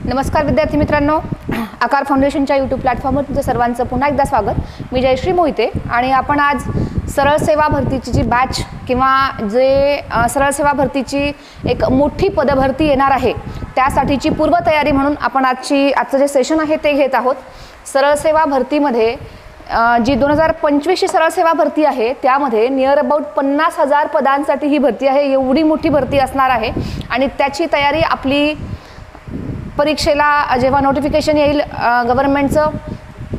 नमस्कार विद्यार्थी मित्रांनो, आकार फाउंडेशनच्या यूट्यूब प्लॅटफॉर्मवर तुमचं सर्वांचं पुन्हा एकदा स्वागत। मी जयश्री मोहिते आणि आपण आज सरळ सेवा भरतीची जी बॅच किंवा जे सरळ सेवा भरतीची एक मोठी पदभरती येणार आहे त्यासाठीची पूर्वतयारी म्हणून आपण आजचं जे सेशन आहे ते घेत आहोत। सरळ सेवा भरतीमध्ये जी 2025 ची सरळ सेवा भरती आहे त्यामध्ये नियर अबाउट 50,000 पदांसाठी ही भरती आहे। एवढी मोठी भरती असणार आहे आणि त्याची तयारी आपली परीक्षेला जेव्हा नोटिफिकेशन येईल गव्हर्नमेंटचं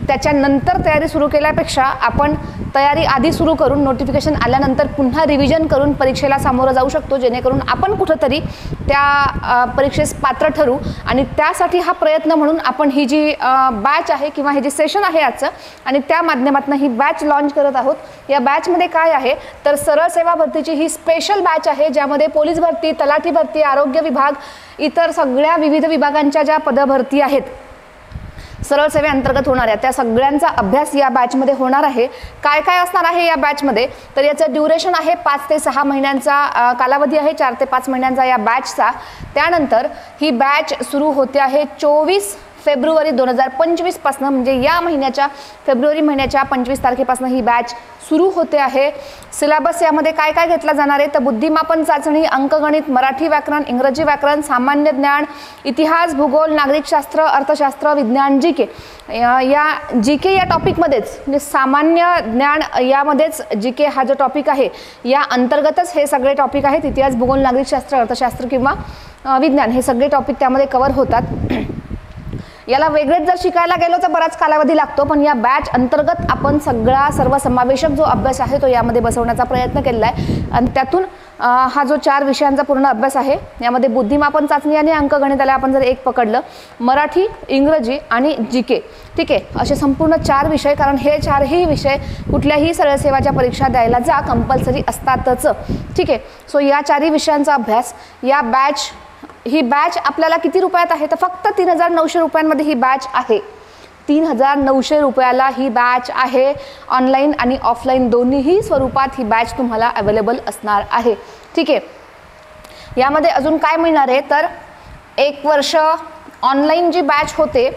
त्याच्यानंतर तयारी सुरू केल्यापेक्षा आपण तयारी आधी सुरू करून नोटिफिकेशन आल्यानंतर पुन्हा रिव्हिजन करून परीक्षेला सामोरं जाऊ शकतो, जेणेकरून आपण कुठेतरी त्या परीक्षेस पात्र ठरू। आणि त्यासाठी हा प्रयत्न म्हणून आपण ही जी बॅच आहे किंवा हे जे सेशन आहे आजचं आणि त्या माध्यमातून ही बॅच लॉन्च करत आहोत। या बॅचमध्ये काय आहे तर सरळ सेवा भरतीची ही स्पेशल बॅच आहे, ज्यामध्ये पोलीस भरती, तलाठी भरती, आरोग्य विभाग, इतर सगळ्या विविध विभागांच्या ज्या पदभरती आहेत सरळ सेवेअंतर्गत होणाऱ्या त्या सगळ्यांचा अभ्यास या बॅचमध्ये होणार आहे। काय काय असणार आहे या बॅचमध्ये तर याचं ड्युरेशन आहे 5 ते 6 महिन्यांचा कालावधी आहे, 4 ते 5 महिन्यांचा या बॅचचा। त्यानंतर ही बॅच सुरू होते आहे 24 फेब्रुवारी 2025 पासून, म्हणजे या महिन्याच्या फेब्रुवारी महिन्याच्या 25 तारखेपासून ही बॅच सुरू होते आहे। सिलेबस यामध्ये काय काय घेतला जाणार आहे तर बुद्धिमापन चाचणी, अंकगणित, मराठी व्याकरण, इंग्रजी व्याकरण, सामान्य ज्ञान, इतिहास, भूगोल, नागरिकशास्त्र, अर्थशास्त्र, विज्ञान, जीके। या जीके या टॉपिकमध्येच म्हणजे सामान्य ज्ञान यामध्येच जीके हा जो टॉपिक आहे या अंतर्गतच हे सगळे टॉपिक आहेत। इतिहास, भूगोल, नागरिकशास्त्र, अर्थशास्त्र किंवा विज्ञान हे सगळे टॉपिक त्यामध्ये कव्हर होतात। याला वेगळेच जर शिकायला गेलो तर बराच कालावधी लागतो, पण या बॅच अंतर्गत आपण सर्वसमावेशक जो अभ्यास आहे तो यामध्ये बसवण्याचा प्रयत्न केला आहे। आणि त्यातून हा जो 4 विषयांचा पूर्ण अभ्यास आहे यामध्ये बुद्धिमापन चाचणी आणि अंकगणिताला आपण जर एक पकडलं, मराठी, इंग्रजी आणि जीके, ठीक आहे, असे संपूर्ण 4 विषय, कारण हे 4ही विषय कुठल्याही सरळ सेवाच्या परीक्षा द्यायला जा कंपल्सरी असतातच, ठीक आहे। सो या 4ही विषयांचा अभ्यास ही बॅच आपल्याला किती रुपयात आहे तर फक्त 3,900 रुपयांमध्ये ही बॅच आहे। 3,900 रुपयाला ही बॅच आहे। ऑनलाईन आणि ऑफलाईन दोन्हीही स्वरूपात ही बॅच तुम्हाला अवेलेबल असणार आहे, ठीक आहे। यामध्ये अजून काय मिळणार आहे तर 1 वर्ष ऑनलाईन जी बॅच होते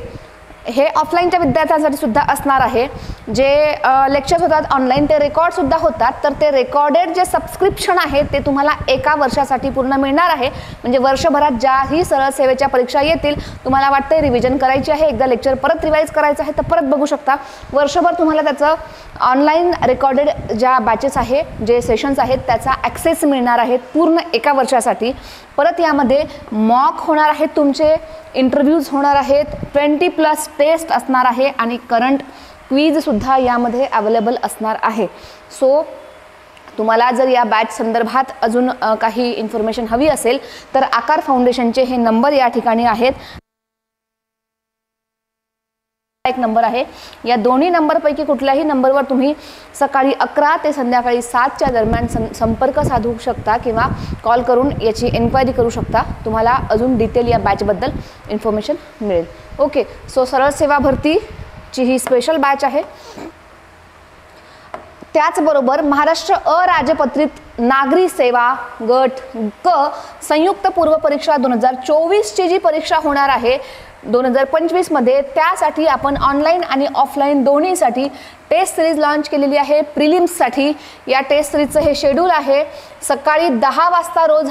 हे ऑफलाईनच्या विद्यार्थ्यांसाठी सुद्धा असणार आहे। जे लेक्चर्स होतात ऑनलाईन ते रेकॉर्ड सुद्धा होतात, तर ते रेकॉर्डेड जे सबस्क्रिप्शन आहे ते तुम्हाला 1 वर्षासाठी पूर्ण मिळणार आहे। म्हणजे वर्षभरात ज्याही सरळ सेवेच्या परीक्षा येतील तुम्हाला वाटतंय रिव्हिजन करायची आहे, एकदा लेक्चर परत रिवाइज करायचं आहे तर परत बघू शकता। वर्षभर तुम्हाला त्याचं ऑनलाईन रेकॉर्डेड ज्या बॅचेस आहे, जे सेशन्स आहेत त्याचा ॲक्सेस मिळणार आहे पूर्ण 1 वर्षासाठी। परत यामध्ये मॉक होणार आहेत, तुमचे इंटरव्ह्यूज होणार आहेत, 20+ टेस्ट असणार आहे आणि करंट क्विज सुद्धा यामध्ये अवेलेबल असणार आहे। सो तुम्हाला जर या बॅच संदर्भात अजून काही इन्फॉर्मेशन हवी असेल तर आकार फाउंडेशनचे हे नंबर या ठिकाणी आहेत। एक नंबर आहे, या दोन्ही नंबरपैकी कुठल्याही नंबरवर तुम्ही सकाळी 11 ते संध्याकाळी 7च्या दरम्यान संपर्क साधू शकता किंवा कॉल करून याची एन्क्वायरी करू शकता। तुम्हाला अजून डिटेल या बॅचबद्दल इन्फॉर्मेशन मिळेल। ओके, सो सरळ सेवा भरतीची ही स्पेशल बॅच आहे। त्याचबरोबर महाराष्ट्र अराजपत्रित नागरी सेवा गट क संयुक्त पूर्व परीक्षा 2024 ची जी परीक्षा होणार आहे 2025 मध्ये, त्यासाठी आपण ऑनलाईन आणि ऑफलाईन दोन्हीसाठी टेस्ट सिरीज लॉन्च केलेली आहे। प्रिलिम्ससाठी या टेस्ट सिरीजचं हे शेड्यूल आहे। सकाळी 10 वाजता रोज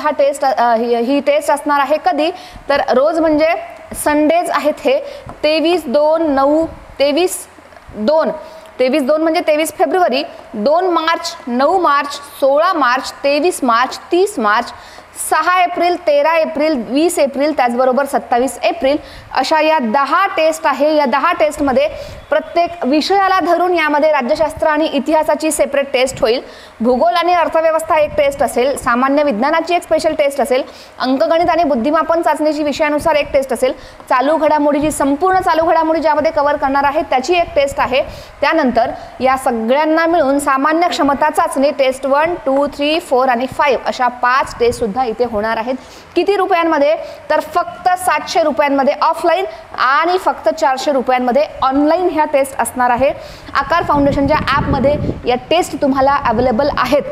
ही टेस्ट असणार आहे। कधी तर रोज म्हणजे संडेज आहेत हे 23/2 म्हणजे 23 February, 2 March, 9 March, 16 March, 23 March, 30 March, 6 April, 13 April, 20 April, त्याचबरोबर 27 एप्रिल अशा या 10 टेस्ट आहे। या 10 टेस्टमध्ये प्रत्येक विषयाला धरून यामध्ये राज्यशास्त्र आणि इतिहासाची सेपरेट टेस्ट होईल, भूगोल आणि अर्थव्यवस्था एक टेस्ट असेल, सामान्य विज्ञानाची एक स्पेशल टेस्ट असेल, अंकगणित आणि बुद्धिमापन चाचणीची विषयानुसार एक टेस्ट असेल, चालू घडामोडीची संपूर्ण चालू घडामोडी ज्यामध्ये कव्हर करणार आहे त्याची एक टेस्ट आहे। त्यानंतर या सगळ्यांना मिळून सामान्य क्षमता चाचणी टेस्ट 1, 2, 3, 4 आणि 5 अशा 5 टेस्ट सुद्धा इथे होणार आहेत। किती रुपयांमध्ये तर फक्त 700 रुपयांमध्ये ऑफलाईन आणि फक्त 400 रुपयांमध्ये ऑनलाईन ह्या टेस्ट असणार आहे। आकार फाउंडेशनच्या ॲपमध्ये या टेस्ट तुम्हाला अवेलेबल आहेत।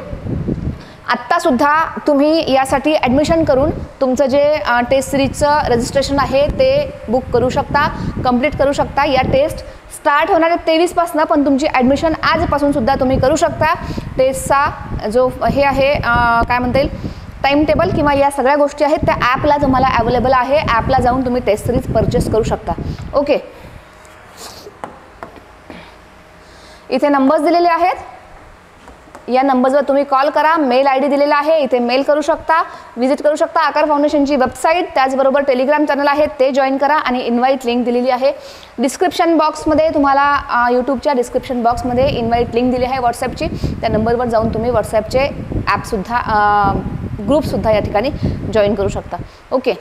आत्तासुद्धा तुम्ही यासाठी ॲडमिशन करून तुमचं जे टेस्ट सिरीजचं रजिस्ट्रेशन आहे ते बुक करू शकता, कंप्लीट करू शकता. या टेस्ट स्टार्ट होणार आहे 23पासून, पण तुमची ॲडमिशन आजपासून सुद्धा तुम्ही करू शकता. टेस्टचा जो हे आहे काय म्हणता येईल टाईम टेबल किंवा या सगळ्या गोष्टी आहेत त्या ॲपला तुम्हाला अवेलेबल आहे. ॲपला जाऊन तुम्ही टेस्ट सिरीज परचेस करू शकता. ओके, इथे नंबर्स दिलेले आहेत. या नंबर्सवर तुम्ही कॉल करा. मेल ID दिलेला आहे, इथे मेल करू शकता, विजिट करू शकता. आकार फाउंडेशनची वेबसाईट, त्याचबरोबर टेलिग्राम चॅनल आहे ते जॉईन करा आणि इन्व्हाइट लिंक दिलेली आहे डिस्क्रिप्शन बॉक्समध्ये. तुम्हाला यूट्यूबच्या डिस्क्रिप्शन बॉक्समध्ये इन्व्हाइट लिंक दिली आहे व्हॉट्सॲपची. त्या नंबरवर जाऊन तुम्ही व्हॉट्सॲपचे ॲपसुद्धा ग्रुपसुद्धा या ठिकाणी जॉईन करू शकता. ओके,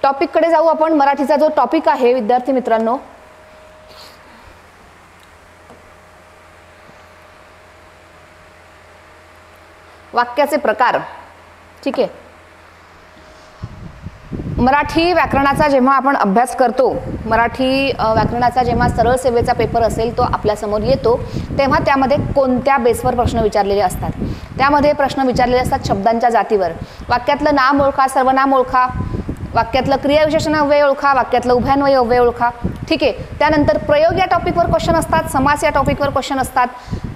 टॉपिककडे जाऊ आपण. मराठीचा जो टॉपिक आहे विद्यार्थी मित्रांनो, वाक्याचे प्रकार. ठीक आहे, मराठी व्याकरणाचा जेव्हा आपण अभ्यास करतो, मराठी व्याकरणाचा जेव्हा सरळ सेवेचा पेपर असेल तो आपल्यासमोर येतो, तेव्हा त्यामध्ये कोणत्या बेसवर प्रश्न विचारलेले असतात. त्यामध्ये प्रश्न विचारलेले असतात शब्दांच्या जातीवर. वाक्यातलं नाम ओळखा, सर्वनाम ओळखा, वाक्यातलं क्रियाविशेषण अव्यय ओळखा, वाक्यातलं उभयान्वयी अव्यय ओळखा. ठीक आहे, त्यानंतर प्रयोग या टॉपिकवर क्वेश्चन असतात, समास या टॉपिकवर क्वेश्चन असतात,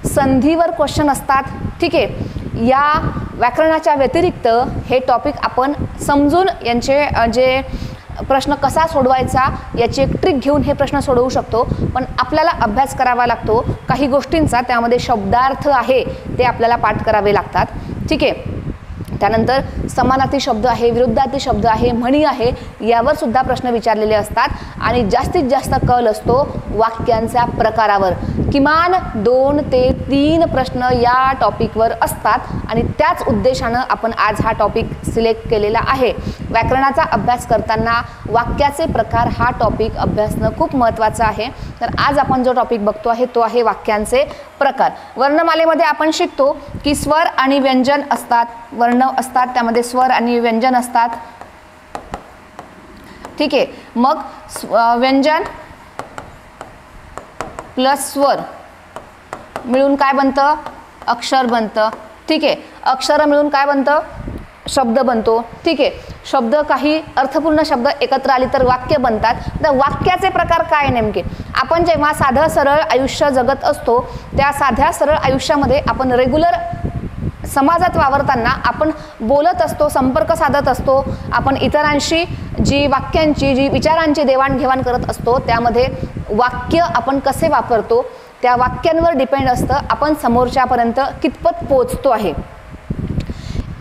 संधीवर क्वेश्चन असतात. ठीक आहे, या व्याकरणाच्या व्यतिरिक्त हे टॉपिक आपण समजून यांचे जे प्रश्न कसा सोडवायचा याची एक ट्रिक घेऊन हे प्रश्न सोडवू शकतो. पण आपल्याला अभ्यास करावा लागतो काही गोष्टींचा, त्यामध्ये शब्दार्थ आहे ते आपल्याला पाठ करावे लागतात. ठीक आहे, त्यानंतर समानार्थी शब्द आहे, विरुद्धार्थी शब्द आहे, म्हणी आहे, यावर सुद्धा प्रश्न विचारलेले असतात. आणि जास्तीत जास्त कल असतो वाक्यांच्या प्रकारावर. किमान 2 ते 3 प्रश्न या टॉपिकवर असतात आणि त्याच उद्देशानं आपण आज हा टॉपिक सिलेक्ट केलेला आहे. व्याकरणाचा अभ्यास करताना वाक्याचे प्रकार हा टॉपिक अभ्यासणं खूप महत्त्वाचं आहे. तर आज आपण जो टॉपिक बघतो आहे तो आहे वाक्यांचे प्रकार. वर्णमालेमध्ये आपण शिकतो की स्वर आणि व्यंजन असतात, वर्ण असतात, त्यामध्ये स्वर आणि व्यंजन असतात. ठीक आहे, मग व्यंजन प्लस स्वर मिळून काय बनतं, अक्षर बनतं. ठीक आहे, अक्षर मिळून काय बनतं, शब्द बनतो. ठीक आहे, शब्द काही अर्थपूर्ण शब्द एकत्र आली तर वाक्य बनतात. तर वाक्याचे प्रकार काय नेमके, आपण जेव्हा साधं सरळ आयुष्य जगत असतो त्या साध्या सरळ आयुष्यामध्ये आपण रेग्युलर समाजात वावरताना आपण बोलत असतो, संपर्क साधत असतो, आपण इतरांशी जी वाक्यांची जी विचारांची देवाणघेवाण करत असतो, त्यामध्ये वाक्य आपण कसे वापरतो त्या वाक्यांवर डिपेंड असतं आपण समोरच्यापर्यंत कितपत पोहोचतो आहे.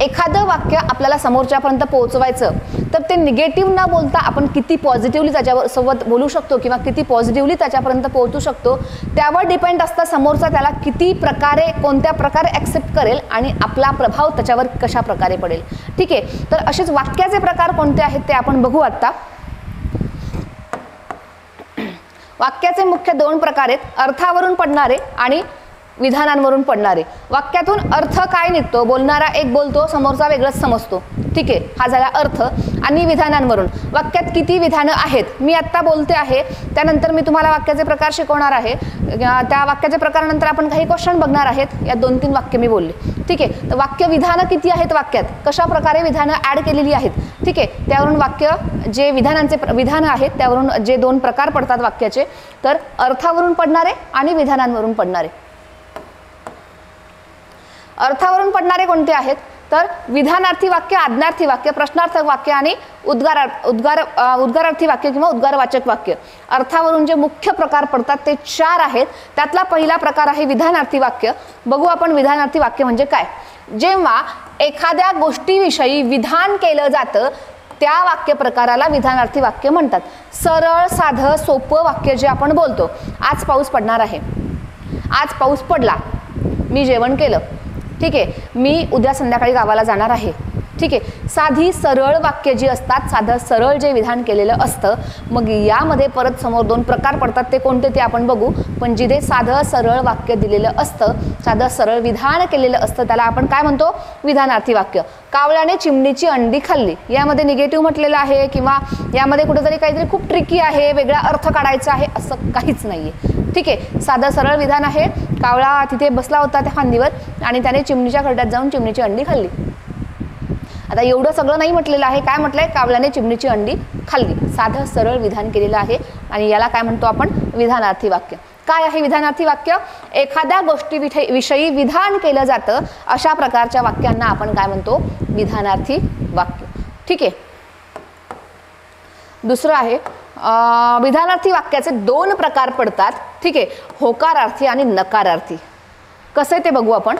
एखादं वाक्य आपल्याला समोरच्यापर्यंत पोहोचवायचं तर ते निगेटिव्ह न बोलता आपण किती पॉझिटिव्हली त्याच्यावर सोबत बोलू शकतो किंवा किती पॉझिटिव्हली त्याच्यापर्यंत पोहोचू शकतो त्यावर डिपेंड असतं समोरचा त्याला किती प्रकारे कोणत्या प्रकारे ॲक्सेप्ट करेल आणि आपला प्रभाव त्याच्यावर कशा प्रकारे पडेल. ठीक आहे, तर असेच वाक्याचे प्रकार कोणते आहेत ते आपण बघू आत्ता. वाक्याचे मुख्य 2 प्रकार आहेत, अर्थावरून पडणारे आणि विधानांवरून पडणारे. वाक्यातून अर्थ काय निघतो, बोलणारा एक बोलतो, समोरचा वेगळंच समजतो. ठीक आहे, हा झाला अर्थ. आणि विधानांवरून वाक्यात किती विधानं आहेत, मी आत्ता बोलते आहे, त्यानंतर मी तुम्हाला वाक्याचे प्रकार शिकवणार आहे. त्या वाक्याच्या प्रकारानंतर आपण काही क्वेश्चन बघणार आहेत. या 2-3 वाक्य मी बोलले. ठीक आहे, तर वाक्य विधानं किती आहेत, वाक्यात कशा प्रकारे विधानं ॲड केलेली आहेत. ठीक आहे, त्यावरून वाक्य जे विधानं आहेत त्यावरून जे 2 प्रकार पडतात वाक्याचे, तर अर्थावरून पडणारे आणि विधानांवरून पडणारे. अर्थावरून पडणारे कोणते आहेत तर विधानार्थी वाक्य, आज्ञार्थी वाक्य, प्रश्नार्थक वाक्य आणि उद्गारार्थी वाक्य किंवा उद्गारवाचक वाक्य. अर्थावरून जे मुख्य प्रकार पडतात ते 4 आहेत. त्यातला पहिला प्रकार आहे विधानार्थी वाक्य. बघू आपण विधानार्थी वाक्य म्हणजे काय. जेव्हा एखाद्या गोष्टीविषयी विधान केलं जातं त्या वाक्य प्रकाराला विधानार्थी वाक्य म्हणतात. सरळ साधं सोपं वाक्य जे आपण बोलतो, आज पाऊस पडणार आहे, आज पाऊस पडला, मी जेवण केलं. ठीक आहे, मी उद्या संध्याकाळी गावाला जाणार आहे. ठीक आहे, साधी सरळ वाक्य जी असतात, साधं सरळ जे विधान केलेलं असतं. मग यामध्ये परत समोर 2 प्रकार पडतात, ते कोणते ते आपण बघू. पण जिथे साधं सरळ वाक्य दिलेलं असतं, साधं सरळ विधान केलेलं असतं त्याला आपण काय म्हणतो, विधानार्थी वाक्य. कावळ्याने चिमणीची अंडी खाल्ली, यामध्ये निगेटिव्ह म्हटलेलं आहे किंवा यामध्ये कुठेतरी काहीतरी खूप ट्रिकी आहे, वेगळा अर्थ काढायचा आहे, असं काहीच नाहीये. ठीक आहे, साधं सरळ विधान आहे. कावळा तिथे बसला होता त्या फांदीवर आणि त्याने चिमणीच्या खड्ड्यात जाऊन चिमणीची अंडी खाल्ली. आता एवढं सगळं नाही म्हटलेलं आहे, काय म्हटलंय, कावळ्याने चिमणीची अंडी खाल्ली. साधं सरळ विधान केलेलं आहे आणि याला काय म्हणतो आपण, विधानार्थी वाक्य. काय आहे विधानार्थी वाक्य? एखाद्या गोष्टीविषयी विधान केलं जातं अशा प्रकारच्या वाक्यांना आपण काय म्हणतो, विधानार्थी वाक्य. ठीक आहे. दुसरं आहे विधानार्थी वाक्याचे 2 प्रकार पडतात. ठीक आहे, होकारार्थी आणि नकारार्थी. कसे ते बघू आपण.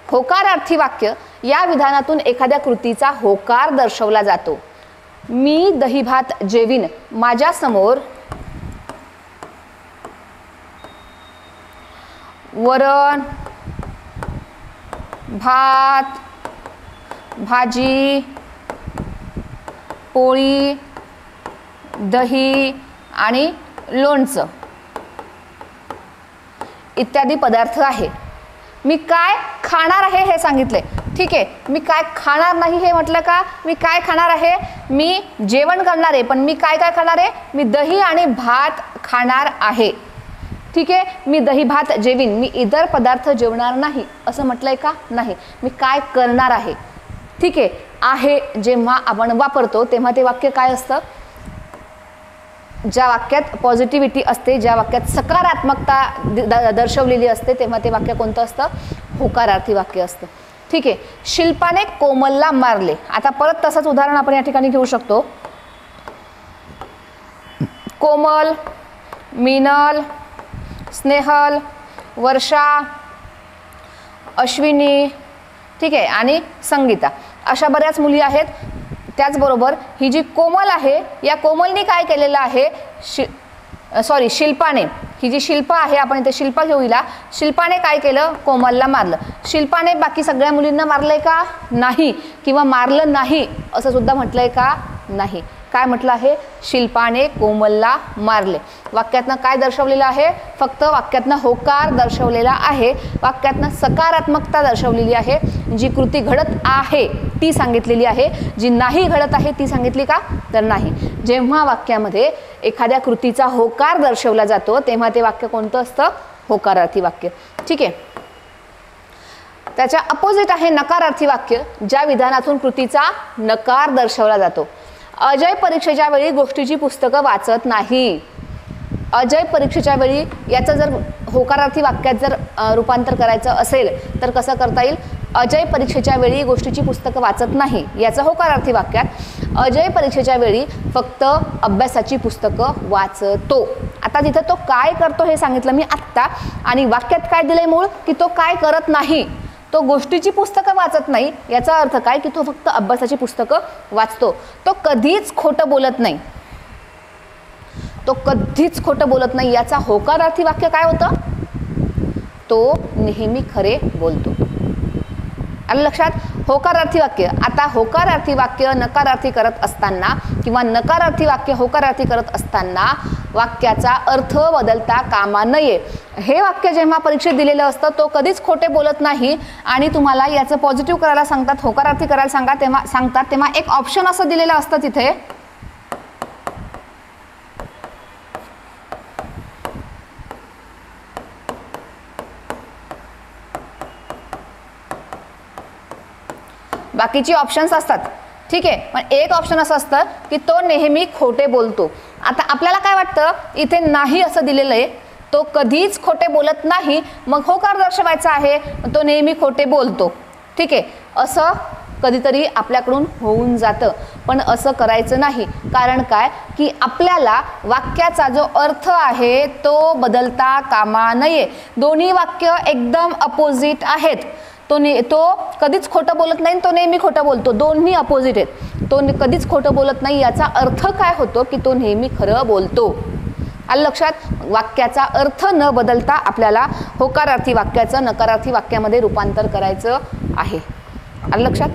होकारार्थी वाक्य या विधानातून एखाद्या कृतीचा होकार दर्शवला जातो. मी दही भात जेवीन, माझ्या समोर वरण, भात, भाजी, पोळी, दही आणि लोणचं इत्यादी पदार्थ आहे. मी काय खाणार आहे हे सांगितले. ठीक आहे, मी काय खाणार नाही हे म्हटलं का, मी काय खाणार आहे, मी जेवण करणार आहे, पण मी काय काय खाणार आहे, मी दही आणि भात खाणार आहे. ठीक आहे, मी दही भात जेवीन, मी इतर पदार्थ जेवणार नाही असं म्हटलंय का, नाही. मी काय करणार आहे. ठीक आहे जेव्हा आपण वापरतो तेव्हा ते वाक्य काय असतं, ज्या वाक्यात पॉझिटिव्हिटी असते, ज्या वाक्यात सकारात्मकता दर्शवलेली असते तेव्हा ते वाक्य कोणतं असतं, होकारार्थी वाक्य असतं. ठीक आहे, शिल्पाने कोमलला मारले. आता परत तसंच उदाहरण आपण या ठिकाणी घेऊ शकतो. कोमल, मीनल, स्नेहल, वर्षा, अश्विनी, ठीक आहे, आणि संगीता अशा बऱ्याच मुली आहेत. त्याचबरोबर ही जी कोमल आहे या कोमलने काय केलेलं आहे, शिल्पाने, ही जी शिल्पा आहे आपण इथे शिल्पा घेऊ हिला, शिल्पाने काय केलं, कोमलला मारलं. शिल्पाने बाकी सगळ्या मुलींना मारलंय का, नाही. किंवा मारलं नाही असं सुद्धा म्हटलंय का, नाही. काय म्हटलं आहे, शिल्पाने कोमलला मारले. वाक्यातनं काय दर्शवलेलं आहे, फक्त वाक्यातनं होकार दर्शवलेला आहे, वाक्यातनं सकारात्मकता दर्शवलेली आहे. जी कृती घडत आहे ती सांगितलेली आहे, जी नाही घडत आहे ती सांगितली का, तर नाही. जेव्हा वाक्यामध्ये एखाद्या कृतीचा होकार दर्शवला जातो तेव्हा ते वाक्य कोणतं असतं, होकारार्थी वाक्य. ठीक आहे. त्याच्या अपोजिट आहे नकारार्थी वाक्य, ज्या विधानातून कृतीचा नकार दर्शवला जातो. अजय परीक्षेच्या वेळी गोष्टीची पुस्तकं वाचत नाही. अजय परीक्षेच्या वेळी याचं जर होकारार्थी वाक्यात जर रूपांतर करायचं असेल तर कसं करता येईल, अजय परीक्षेच्या वेळी गोष्टीची पुस्तकं वाचत नाही याचं होकारार्थी वाक्यात, अजय परीक्षेच्या वेळी फक्त अभ्यासाची पुस्तकं वाचतो. आता तिथं तो काय करतो हे सांगितलं मी आत्ता, आणि वाक्यात काय दिलंय मूळ, की तो काय करत नाही, तो गोष्टीची पुस्तकं वाचत नाही. याचा अर्थ काय, की तो फक्त अभ्यासाची पुस्तकं वाचतो. तो कधीच खोटं बोलत नाही, तो कधीच खोटं बोलत नाही. याचा होकारार्थी वाक्य काय होतं, तो नेहमी खरे बोलतो. आलं लक्षात, होकारार्थी वाक्य. आता होकारार्थी वाक्य नकारार्थी करत असताना किंवा नकारार्थी वाक्य होकारार्थी करत असताना वाक्याचा अर्थ बदलता कामा नये. हे वाक्य जेव्हा परीक्षेत दिलेलं असतं तो कधीच खोटे बोलत नाही आणि तुम्हाला याचं पॉझिटिव्ह करायला सांगतात, होकारार्थी करायला सांगतात तेव्हा एक ऑप्शन असं दिलेलं असतं तिथे, बाकीची ऑप्शन्स असतात. ठीक आहे, पण एक ऑप्शन असं असतं की तो नेहमी खोटे बोलतो. आता आपल्याला काय वाटतं, इथे नाही असं दिलेलं आहे, तो कधीच खोटे बोलत नाही, मग होकार दर्शवायचा आहे, तो नेहमी खोटे बोलतो. ठीक आहे, असं कधीतरी आपल्याकडून होऊन जातं, पण असं करायचं नाही. कारण काय, की आपल्याला वाक्याचा जो अर्थ आहे तो बदलता कामा नये. दोन्ही वाक्य एकदम अपोजिट आहेत. तो कधीच खोटं बोलत नाही, तो नेहमी खोटं बोलतो. दोन्ही अपोजिट आहेत. तो कधीच खोटं बोलत नाही याचा अर्थ काय होतो, की तो नेहमी खरं बोलतो. आलं लक्षात, वाक्याचा अर्थ न बदलता आपल्याला होकारार्थी वाक्याचं नकारार्थी वाक्यामध्ये रूपांतर करायचं आहे. आलं लक्षात.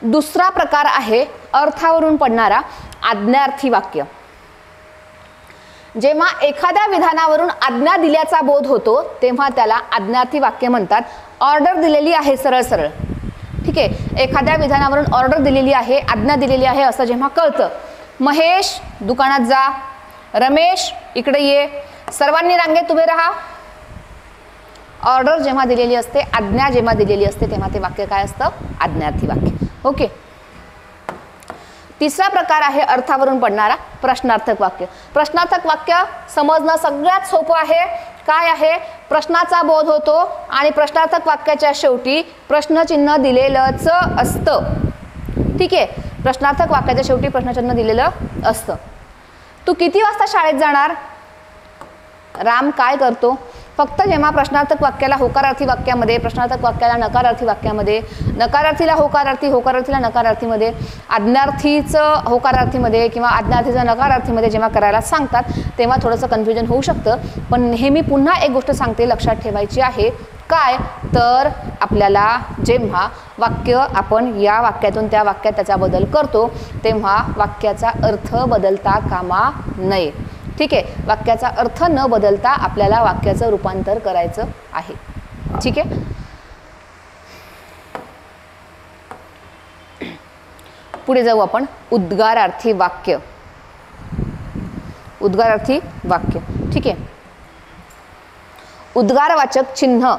दुसरा प्रकार आहे अर्थावरून पडणारा आज्ञार्थी वाक्य. जेव्हा एखाद्या विधानावरून आज्ञा दिल्याचा बोध होतो तेव्हा त्याला आज्ञार्थी वाक्य म्हणतात. ऑर्डर दिलेली आहे सरळ सरळ. ठीक आहे, एखाद्या विधानावरून ऑर्डर दिलेली आहे, आज्ञा दिलेली आहे असं जेव्हा कळतं, महेश दुकानात जा, रमेश इकडे ये, सर्वांनी रांगेत उभे राहा, ऑर्डर जेव्हा दिलेली असते, आज्ञा जेव्हा दिलेली असते तेव्हा ते वाक्य काय असतं, आज्ञार्थी वाक्य. ओके. तिसरा प्रकार आहे अर्थावरून पडणारा प्रश्नार्थक वाक्य. प्रश्नार्थक वाक्य समजणं सगळ्यात सोपं आहे. काय आहे, प्रश्नाचा बोध होतो आणि प्रश्नार्थक वाक्याच्या शेवटी प्रश्नचिन्ह दिलेलंच असतं. ठीक आहे, प्रश्नार्थक वाक्याच्या शेवटी प्रश्नचिन्ह दिलेलं असतं. तू किती वाजता शाळेत जाणार? राम काय करतो? फक्त जेव्हा प्रश्नार्थक वाक्याला होकारार्थी वाक्यामध्ये, प्रश्नार्थक वाक्याला नकारार्थी वाक्यामध्ये, नकारार्थीला होकारार्थी, होकारार्थीला नकारार्थीमध्ये, आज्ञार्थीचं होकारार्थीमध्ये किंवा आज्ञार्थीचं नकारार्थीमध्ये जेव्हा करायला सांगतात तेव्हा थोडंसं कन्फ्युजन होऊ शकतं. पण नेहमी पुन्हा एक गोष्ट सांगते, लक्षात ठेवायची आहे. काय तर आपल्याला जेव्हा वाक्य आपण या वाक्यातून त्या वाक्यात त्याचा बदल करतो तेव्हा वाक्याचा अर्थ बदलता कामा नये. ठीक आहे, वाक्याचा अर्थ न बदलता आपल्याला वाक्याचं रूपांतर करायचं आहे. ठीक आहे. पुढे जाऊ आपण. उद्गारार्थी वाक्य. उद्गारार्थी वाक्य. ठीक आहे, उद्गारवाचक चिन्ह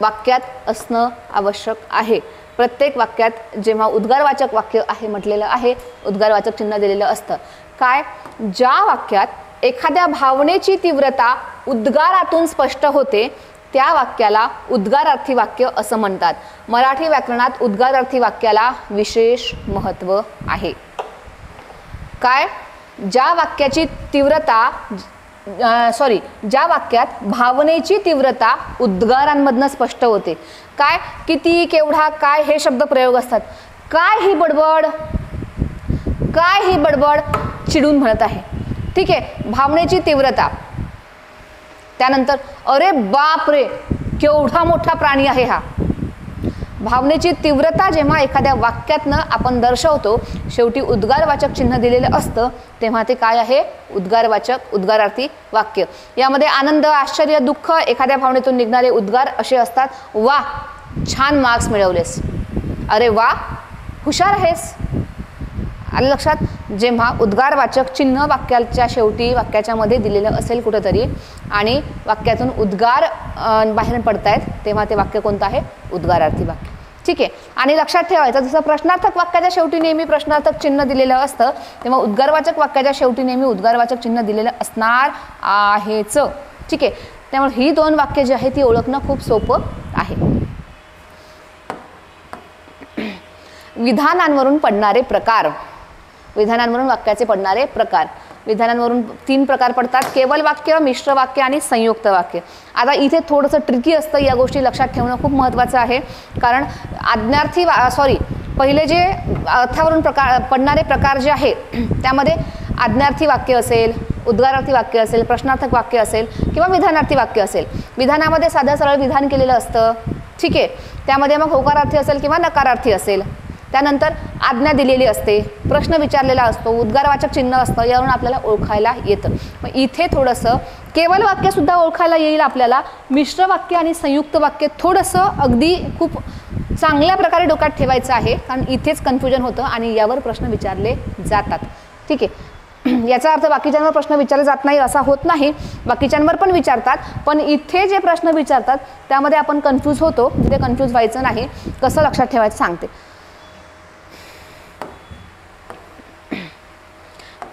वाक्यात असणं आवश्यक आहे. प्रत्येक वाक्यात जेव्हा उद्गारवाचक वाक्य आहे म्हटलेलं आहे, उद्गारवाचक चिन्ह दिलेलं असतं. काय, ज्या वाक्यात एखाद्या भावनेची तीव्रता उद्गारातून स्पष्ट होते त्या वाक्याला उद्गारार्थी वाक्य असं म्हणतात. मराठी व्याकरणात उद्गारार्थी वाक्याला विशेष महत्त्व आहे. काय, ज्या वाक्याची तीव्रता ज्या वाक्यात भावनेची तीव्रता उद्गारांमधनं स्पष्ट होते. काय, किती, केवढा, काय हे शब्द प्रयोग असतात. काय ही बडबड, काय ही बडबड चिडून म्हणत आहे. ठीक आहे, भावनेची तीव्रता. त्यानंतर अरे बाप रे केवढा मोठा प्राणी आहे हा. भावनेची तीव्रता जेव्हा एखाद्या वाक्यातनं आपण दर्शवतो, शेवटी उद्गारवाचक चिन्ह दिलेलं असतं तेव्हा ते काय आहे, उद्गारवाचक, उद्गारार्थी वाक्य. यामध्ये आनंद, आश्चर्य, दुःख, एखाद्या भावनेतून निघणारे उद्गार असे असतात. वा छान मार्क्स मिळवलेस, अरे वा हुशार आहेस. आलं लक्षात. जेव्हा उद्गारवाचक चिन्ह वाक्याच्या शेवटी वाक्याच्या मध्ये दिलेलं असेल कुठंतरी आणि वाक्यातून उद्गार बाहेर पडतायत तेव्हा ते वाक्य कोणतं आहे, उद्गारार्थी वाक्य. ठीक आहे. आणि लक्षात ठेवायचं, जसं प्रश्नार्थक वाक्याच्या शेवटी नेहमी प्रश्नार्थक चिन्ह दिलेलं असतं तेव्हा उद्गारवाचक वाक्याच्या शेवटी नेहमी उद्गारवाचक चिन्ह दिलेलं असणार आहेच. ठीक आहे, त्यामुळे ही दोन वाक्य जी आहेत ती ओळखणं खूप सोपं आहे. विधानांवरून पडणारे प्रकार. विधानांवरून वाक्याचे पडणारे प्रकार. विधानांवरून 3 प्रकार पडतात, केवल वाक्य, मिश्र वाक्य आणि संयुक्त वाक्य. आता इथे थोडंसं ट्रिकी असतं, या गोष्टी लक्षात ठेवणं खूप महत्त्वाचं आहे. कारण पहिले जे अर्थावरून पडणारे प्रकार जे आहे त्यामध्ये आज्ञार्थी वाक्य असेल, उद्गारार्थी वाक्य असेल, प्रश्नार्थक वाक्य असेल किंवा विधानार्थी वाक्य असेल. विधानामध्ये साधं सरळ विधान केलेलं असतं. ठीक आहे, त्यामध्ये मग होकारार्थी असेल किंवा नकारार्थी असेल. त्यानंतर आज्ञा दिलेली असते, प्रश्न विचारलेला असतो, उद्गारवाचक चिन्ह असतं, यावरून आपल्याला ओळखायला येतं. मग इथे थोडंसं केवल वाक्य सुद्धा ओळखायला येईल आपल्याला. मिश्र वाक्य आणि संयुक्त वाक्य थोडंसं अगदी खूप चांगल्या प्रकारे डोक्यात ठेवायचं आहे, कारण इथेच कन्फ्युजन होतं आणि यावर प्रश्न विचारले जातात. ठीक आहे, याचा अर्थ बाकीच्यांवर प्रश्न विचारले जात नाही असा होत नाही, बाकीच्यांवर पण विचारतात. पण इथे जे प्रश्न विचारतात त्यामध्ये आपण कन्फ्यूज होतो. तिथे कन्फ्यूज व्हायचं नाही. कसं लक्षात ठेवायचं सांगते.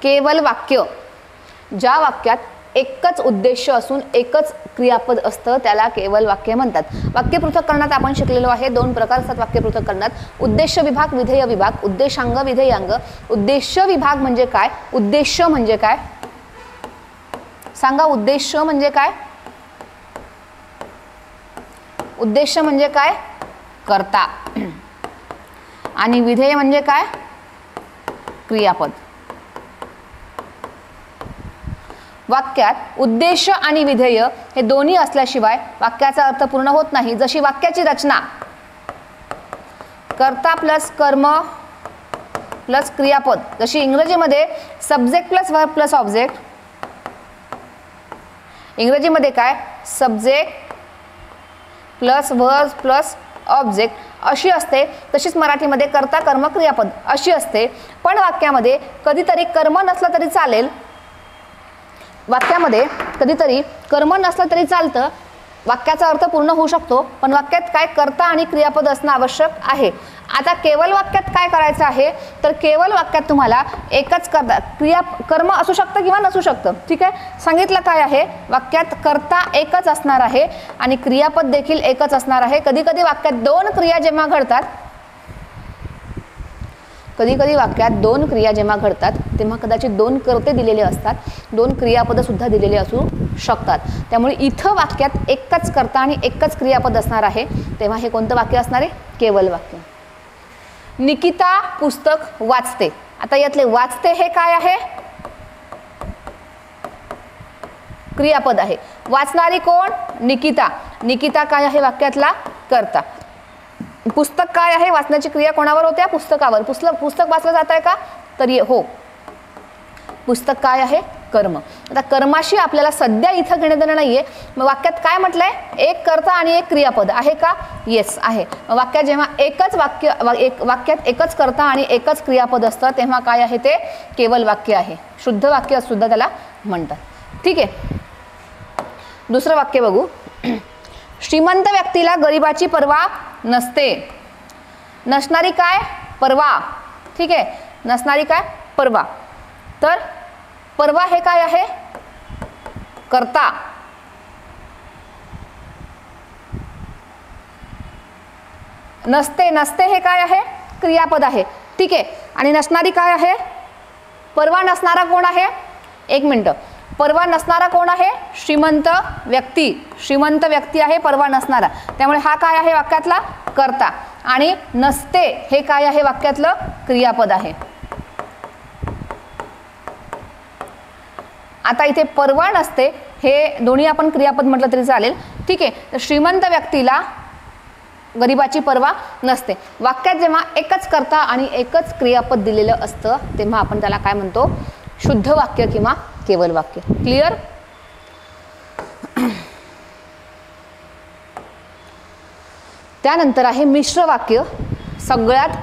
केवल वाक्य, ज्या वाक्यात एकच उद्देश असून एकच क्रियापद असतं त्याला केवल वाक्य म्हणतात. वाक्य पृथक्करणात आपण शिकलेलो आहे. 2 प्रकार असतात वाक्य पृथक्करणात, उद्देश्य विभाग, विधेय विभाग. उद्देशांग, विधेयांग. उद्देश्य विभाग म्हणजे काय, उद्देश म्हणजे काय सांगा. उद्देश म्हणजे काय, उद्देश म्हणजे काय, कर्ता. आणि विधेय म्हणजे काय, क्रियापद. वाक्यात उद्देश आणि विधेय हे दोन्ही असल्याशिवाय वाक्याचा अर्थ पूर्ण होत नाही. जशी वाक्याची रचना कर्ता प्लस कर्म प्लस क्रियापद, जशी इंग्रजीमध्ये subject plus verb plus object. इंग्रजीमध्ये काय, subject plus verb plus object अशी असते, तशीच मराठीमध्ये कर्ता कर्म क्रियापद अशी असते. पण वाक्यामध्ये कधीतरी कर्म नसलं तरी चालेल, वाक्यामध्ये कधीतरी कर्म नसलं तरी चालतं, वाक्याचा अर्थ पूर्ण होऊ शकतो, पण वाक्यात काय कर्ता आणि क्रियापद असणं आवश्यक आहे. आता केवल वाक्यात काय करायचं आहे, तर केवल वाक्यात तुम्हाला एकच कर्म असू शकतं किंवा नसू शकतं. ठीक आहे, सांगितलं काय आहे, वाक्यात कर्ता एकच असणार आहे आणि क्रियापद देखील एकच असणार आहे. कधी कधी वाक्यात दोन क्रिया जेव्हा घडतात, कधी कधी वाक्यात दोन क्रिया जेव्हा घडतात तेव्हा कदाचित दोन कर्ते दिलेले असतात, दोन क्रियापद सुद्धा दिलेले असू शकतात. त्यामुळे इथं वाक्यात एकच कर्ता आणि एकच क्रियापद असणार आहे, तेव्हा हे कोणतं वाक्य असणार आहे, केवल वाक्य. निकिता पुस्तक वाचते. आता यातले वाचते हे काय आहे, क्रियापद आहे. वाचणारी कोण, निकिता. निकिता काय आहे वाक्यातला, कर्ता. पुस्तक काय आहे, वाचण्याची क्रिया कोणावर होत्या, पुस्तकावर. पुस्तक वाचलं जात आहे का, तर हो. पुस्तक काय आहे, कर्म. आता कर्माशी आपल्याला सध्या इथं घेणं देणं नाहीये. मग वाक्यात काय म्हटलंय, एक कर्ता आणि एक क्रियापद आहे का, येस आहे. वाक्यात जेव्हा वाक्यात एकच कर्ता आणि एकच क्रियापद असतं तेव्हा काय आहे, ते केवल वाक्य आहे. शुद्ध वाक्य सुद्धा त्याला म्हणतात. ठीक आहे, दुसरं वाक्य बघू. श्रीमंत व्यक्तीला गरिबाची पर्वा नसते. नसणारी काय, पर्वा. ठीक आहे, नसणारी काय, पर्वा. तर पर्वा हे काय आहे, कर्ता. नसते, नसते हे काय आहे, क्रियापद आहे. ठीक आहे, आणि नसणारी काय आहे, पर्वा नसणारा कोण आहे, एक मिनिट, पर्वा नसणारा कोण आहे, श्रीमंत व्यक्ती. श्रीमंत व्यक्ती आहे पर्वा नसणारा, त्यामुळे हा काय आहे वाक्यातला, कर्ता. आणि नसते हे काय आहे वाक्यातलं, क्रियापद आहे. आता इथे पर्वा नसते हे दोन्ही आपण क्रियापद म्हटलं तरी चालेल. ठीक आहे, तर श्रीमंत व्यक्तीला गरिबाची पर्वा नसते. वाक्यात जेव्हा एकच कर्ता आणि एकच क्रियापद दिलेलं असतं तेव्हा आपण त्याला काय म्हणतो, शुद्ध वाक्य किंवा केवल वाक्य. क्लिअर. त्यानंतर आहे मिश्र वाक्य. सगळ्यात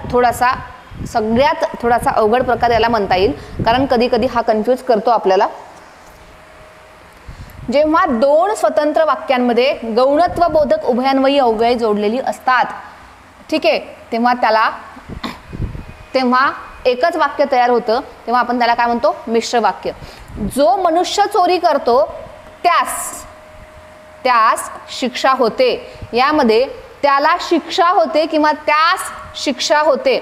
थोडासा अवघड प्रकार याला म्हणता येईल, कारण कधी कधी हा कन्फ्यूज करतो आपल्याला. जेव्हा दोन स्वतंत्र वाक्यांमध्ये गौणत्व बोधक उभयान्वयी अव्यय जोडलेली असतात, ठीक आहे, तेव्हा एकच वाक्य तयार होतं, तेव्हा आपण त्याला काय म्हणतो, मिश्र वाक्य. जो मनुष्य चोरी करतो त्यास शिक्षा होते. यामध्ये त्याला शिक्षा होते किंवा त्यास शिक्षा होते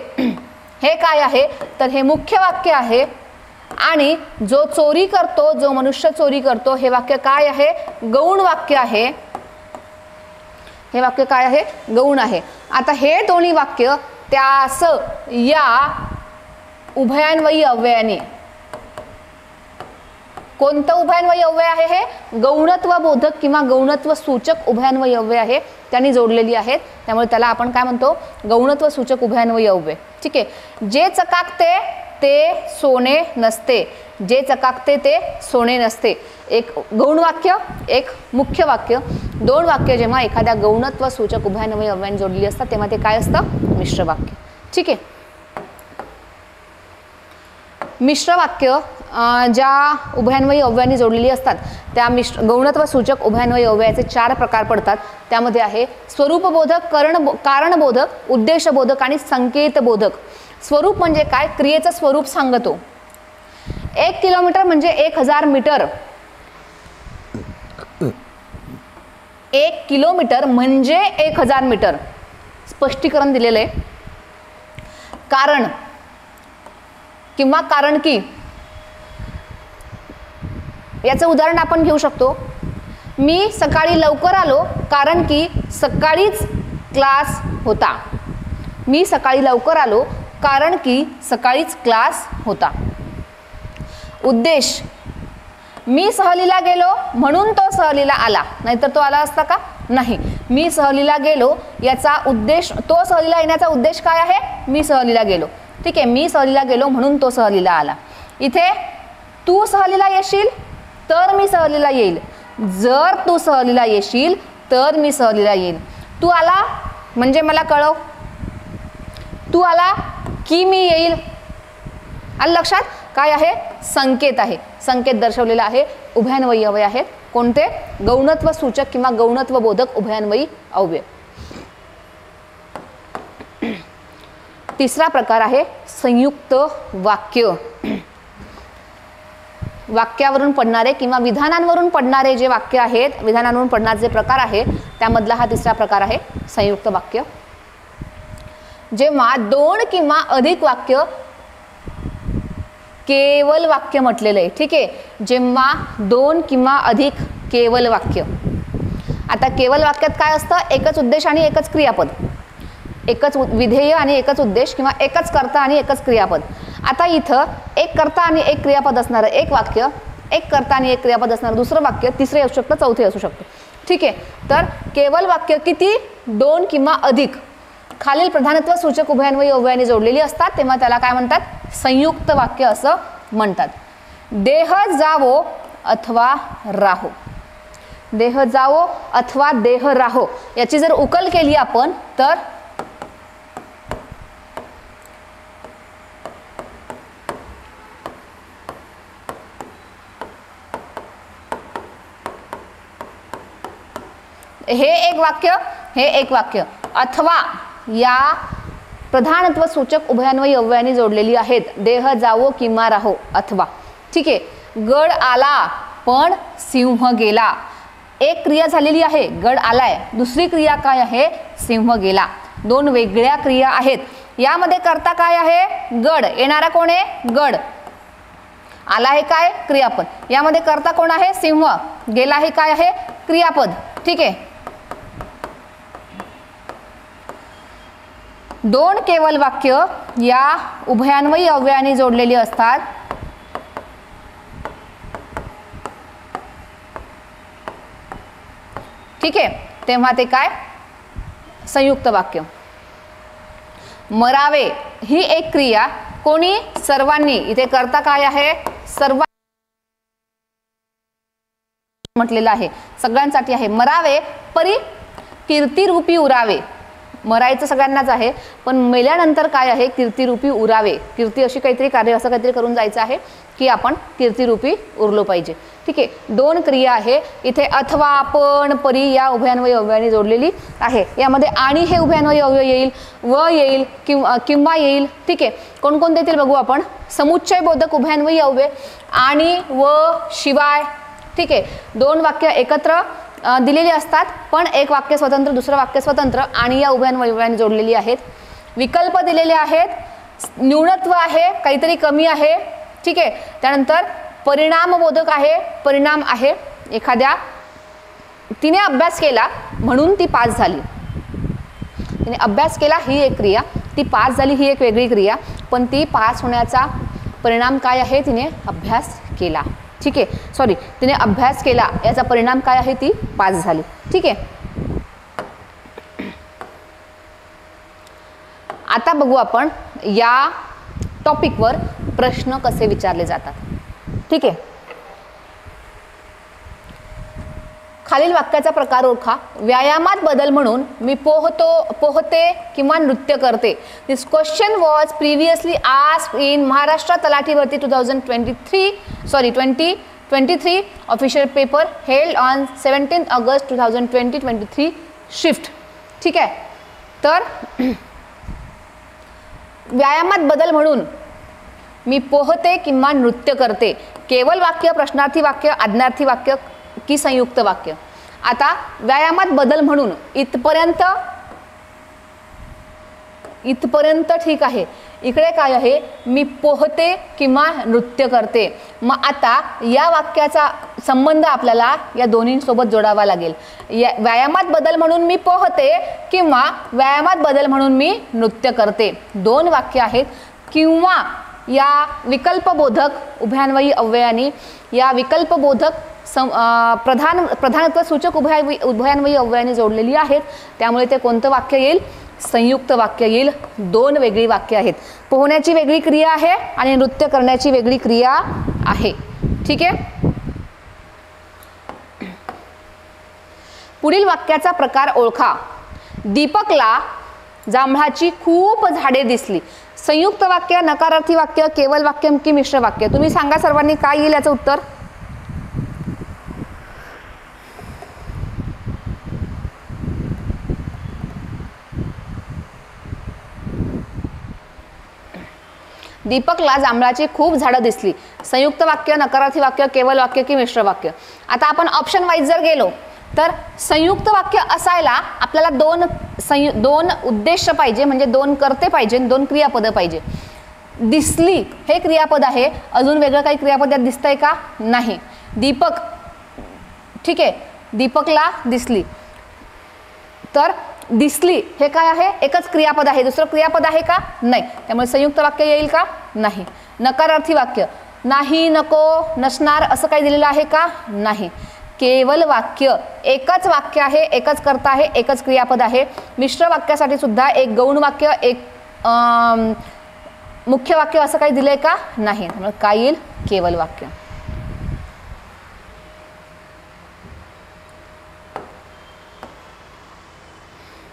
हे काय आहे, तर हे मुख्य वाक्य आहे. आणि जो चोरी करतो, जो मनुष्य चोरी करतो, हे वाक्य काय आहे, गौण वाक्य आहे. हे वाक्य काय आहे, गौण आहे. आता हे दोन्ही वाक्य त्यास या उभयान्वयी अव्ययाने, कोणतं उभयान्वयी अव्यय आहे, हे गौणत्व बोधक किंवा गौणत्व सूचक उभयान्वयी अव्यय आहे, त्यांनी जोडलेली आहेत. त्यामुळे त्याला आपण काय म्हणतो, गौणत्व सूचक उभयान्वयी अव्यय. ठीक आहे, जे चकाकते ते सोने नसते. जे चकाकते ते सोने नसते. एक गौण वाक्य, एक मुख्य वाक्य. दोन वाक्य जेव्हा एखाद्या गौणत्व सूचक उभयान्वयी अव्ययाने जोडलेली असतात तेव्हा ते काय असतं, मिश्र वाक्य. ठीक आहे, मिश्र वाक्य ज्या उभयान्वयी अव्ययाने जोडलेली असतात त्या गौणत्व सूचक उभयान्वयी अव्ययाचे 4 प्रकार पडतात. त्यामध्ये आहे स्वरूपबोधक, कारणबोधक, उद्देशबोधक आणि संकेतबोधक. स्वरूप म्हणजे काय, क्रियेचं स्वरूप सांगतो. 1 किलोमीटर म्हणजे 1000 मीटर. 1 किलोमीटर म्हणजे 1000 मीटर. स्पष्टीकरण दिलेलं आहे. कारण किंवा कारण की, याचं उदाहरण आपण घेऊ शकतो. मी सकाळी लवकर आलो कारण की सकाळीच क्लास होता. मी सकाळी लवकर आलो कारण की सकाळीच क्लास होता. उद्देश, मी सहलीला गेलो म्हणून तो सहलीला आला, नाहीतर तो आला असता का, नाही. मी सहलीला गेलो याचा उद्देश, तो सहलीला येण्याचा उद्देश काय आहे, मी सहलीला गेलो. ठीक आहे, मी सहलीला गेलो म्हणून तो सहलीला आला. इथे तू सहलीला येशील तर मी सहलीला येईल. जर तू सहलीला येशील तर मी सहलीला येईल. तू आला म्हणजे मला कळव, तू आला की मी येईल. आलं लक्षात? काय आहे? संकेत आहे. संकेत दर्शवलेला आहे. उभयान्वयी अव्यय आहेत. कोणते? गौणत्व सूचक किंवा गौणत्व बोधक उभयान्वयी अव्यय. तिसरा प्रकार आहे संयुक्त वाक्य. वाक्यावरून पडणारे किंवा विधानांवरून पडणारे जे वाक्य आहेत, विधानांवरून पडणारे जे प्रकार आहे त्यामधला हा तिसरा प्रकार आहे संयुक्त वाक्य. जेव्हा दोन किंवा अधिक वाक्य केवल वाक्य म्हटलेलं आहे. ठीक आहे, जेव्हा दोन किंवा अधिक केवल वाक्य. आता केवल वाक्यात काय असतं? एकच उद्देश आणि एकच क्रियापद, एकच विधेय आणि एकच उद्देश किंवा एकच कर्ता आणि एकच क्रियापद. आता इथं एक कर्ता आणि एक क्रियापद असणारं एक वाक्य, एक कर्ता आणि एक क्रियापद असणारं दुसरं वाक्य, तिसरे असू शकतं, चौथे असू शकतं. ठीक आहे, तर केवल वाक्य किती? दोन किंवा अधिक खालील प्रधानत्व सूचक उभयान्वयी अव्ययाने जोडलेली असतात तेव्हा त्याला काय म्हणतात? संयुक्त वाक्य असं म्हणतात. देह जावो अथवा राहो. देह जावो अथवा देह राहो याची जर उकल केली आपण तर हे एक वाक्य, हे एक वाक्य, अथवा या प्रधानत्व सूचक उभयान्वयी अव्ययाने जोडलेली आहेत. देह जावो किंवा राहो अथवा. ठीक आहे, गड आला पण सिंह गेला. एक क्रिया झालेली आहे, गड आलाय. दुसरी क्रिया काय आहे? सिंह गेला. दोन वेगळ्या क्रिया आहेत. यामध्ये कर्ता काय आहे? गड. येणारा कोण आहे? गड. आला आहे काय? क्रियापद. यामध्ये कर्ता कोण आहे? सिंह. गेला हे काय आहे? क्रियापद. ठीक आहे, दोन केवल वाक्य या उभयान्वयी अव्ययाने जोडलेली असतात. ठीक आहे, तेव्हा ते काय? संयुक्त वाक्य. मरावे ही एक क्रिया कोणी? सर्वांनी. इथे कर्ता काय आहे? सर्व म्हटलेलं आहे, सगळ्यांसाठी आहे. मरावे परी कीर्तिरूपी उरावे. मरायचं सगळ्यांनाच आहे, पण मेल्यानंतर काय आहे? कीर्तिरूपी उरावे. कीर्ती अशी काहीतरी कार्य असं काहीतरी करून जायचं आहे की आपण कीर्तिरूपी उरलो पाहिजे. ठीक आहे, दोन क्रिया आहे इथे. अथवा, पण, परी या उभयान्वयी अव्ययाने जोडलेली आहे. यामध्ये आणि हे उभयान्वयी अव्यय येईल, व येईल, किंवा येईल. ठीक आहे, कोणकोणते येतील बघू आपण. समुच्चय बोधक उभयान्वयी अव्यय आणि, व, शिवाय. ठीक आहे, दोन वाक्य एकत्र दिलेली असतात पण एक वाक्य स्वतंत्र, दुसरं वाक्य स्वतंत्र आणि या उभयान्वयी अव्ययाने जोडलेली आहेत. विकल्प दिलेले आहेत. न्यूनत्व आहे, काहीतरी कमी आहे. ठीक आहे, त्यानंतर परिणाम बोधक आहे, परिणाम आहे. एखाद्या तिने अभ्यास केला म्हणून ती पास झाली. तिने अभ्यास केला ही एक क्रिया, ती पास झाली ही एक वेगळी क्रिया, पण ती पास होण्याचा परिणाम काय आहे? तिने अभ्यास केला. ठीक आहे, सॉरी, तिने अभ्यास केला याचा परिणाम काय आहे? ती पास झाली. ठीक आहे, आता बघू आपण या टॉपिकवर प्रश्न कसे विचारले जातात. ठीक आहे, खालील वाक्याचा प्रकार ओळखा. व्यायामात बदल म्हणून मी पोहते किंवा नृत्य करते. This question was previously asked in Maharashtra Talathi Bharti 2023 official paper held on 17 August 2023 shift. ठीक आहे, तर व्यायामात बदल म्हणून मी पोहते किंवा नृत्य करते. केवल वाक्य, प्रश्नार्थी वाक्य, आज्ञार्थी वाक्य की संयुक्त वाक्य. आता व्यायामात बदल म्हणून इथपर्यंत ठीक आहे. इकडे काय आहे? मी पोहते किंवा नृत्य करते. मग आता या वाक्याचा संबंध आपल्याला या दोन्हींसोबत जोडावा लागेल. व्यायामात बदल म्हणून मी पोहते किंवा व्यायामात बदल म्हणून मी नृत्य करते. दोन वाक्य आहेत. किंवा या विकल्पबोधक उभयान्वयी अव्ययाने या विकल्पबोधक प्रधानत्व सूचक उभयान्वयी अव्ययाने जोडलेली आहेत. त्यामुळे ते कोणतं वाक्य येईल? संयुक्त वाक्य येईल. दोन वेगळी वाक्य आहेत. पोहण्याची वेगळी क्रिया आहे आणि नृत्य करण्याची वेगळी क्रिया आहे. ठीक आहे, पुढील वाक्याचा प्रकार ओळखा. दीपकला जांभळाची खूप झाडे दिसली. संयुक्त वाक्य, नकारार्थी वाक्य, केवल वाक्य की मिश्र वाक्य? तुम्ही सांगा सर्वांनी, काय येईल याचं उत्तर? दीपकला जांभळाची खूप झाडं दिसली. संयुक्त वाक्य, नकारार्थी वाक्य, केवल वाक्य की मिश्र वाक्य? आता आपण ऑप्शन वाईज जर गेलो तर संयुक्त वाक्य असायला आपल्याला दोन उद्देश पाहिजे, म्हणजे दोन कर्ते पाहिजे, दोन क्रियापद पाहिजे. दिसली हे क्रियापद आहे, अजून वेगळं काही क्रियापद यात दिसतंय का? नाही. दीपक, ठीक आहे, दीपकला दिसली, तर दिसली हे काय आहे? एकच क्रियापद आहे, दुसरं क्रियापद आहे का? नाही. त्यामुळे संयुक्त वाक्य येईल का? नाही. नकारार्थी वाक्य, नाही, नको, नसणार असं काही दिलेलं आहे का? नाही. केवल वाक्य, एकच वाक्य आहे, एकच कर्ता आहे, एकच क्रियापद आहे. मिश्र वाक्यासाठी सुद्धा एक गौण वाक्य, एक मुख्य वाक्य असं काही दिलंय का? नाही. त्यामुळे काय येईल? केवल वाक्य.